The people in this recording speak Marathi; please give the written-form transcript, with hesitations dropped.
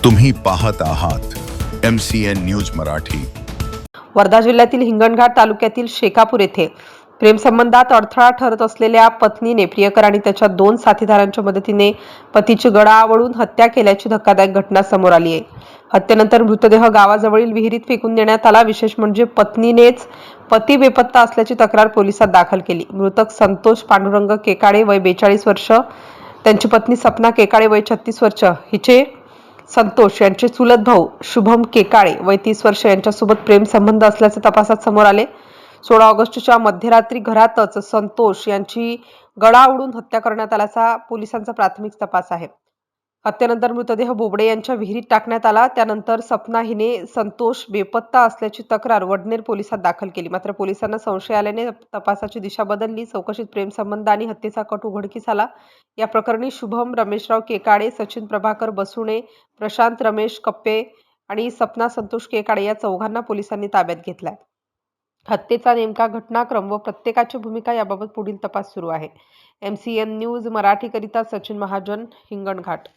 तुम्ही पाहत आहात MCN न्यूज मराठी। वर्धा जिल्ह्यातील हिंगणघाट तालुक्यातील शेकापूर येथे प्रेमसंबंधात अडथळा ठरत असलेल्या पत्नीने प्रियकर आणि त्याच्या 2 साथीदारांच्या मदतीने पतीची गळा आवळून हत्या केल्याची धक्कादायक घटना समोर आली आहे। हत्येनंतर मृतदेह गावाजवळील विहिरीत फेकून देण्यात आला। विशेष म्हणजे पत्नीनेच पती बेपत्ता असल्याची तक्रार पोलिसात दाखल केली। मृतक संतोष पांडुरंग केकाळे वय 42 वर्ष, त्यांची पत्नी सपना केकाळे वय 36 वर्ष, हिचे संतोष यांचे चुलत भाऊ शुभम केकाळे वय 30 वर्ष यांच्यासोबत प्रेम संबंध असल्याचे तपासात समोर आले। 16 ऑगस्टच्या मध्यरात्री घरातच संतोष यांची गळा आवळून हत्या करण्यात आल्याचा पोलिसांचा प्राथमिक तपास आहे। हत्येनंतर मृतदेह बोबडे यांच्या विहिरीत टाकण्यात आला। त्यानंतर सपना हिने संतोष बेपत्ता असल्याची तक्रार वडनेर पोलिसात दाखल केली। मात्र पोलिसांना संशय आल्याने तपासाची दिशा बदलली। चौकशीत प्रेमसंबंध आणि हत्येचा कट उघडकीस आला। या प्रकरणी शुभम रमेशराव केकाळे, सचिन प्रभाकर बसुणे, प्रशांत रमेश कप्पे आणि सपना संतोष केकाळे या चौघांना पोलिसांनी ताब्यात घेतलाय। हत्येचा नेमका घटनाक्रम व प्रत्येकाची भूमिका याबाबत पुढील तपास सुरू आहे। MCN न्यूज मराठीकरिता सचिन महाजन, हिंगणघाट।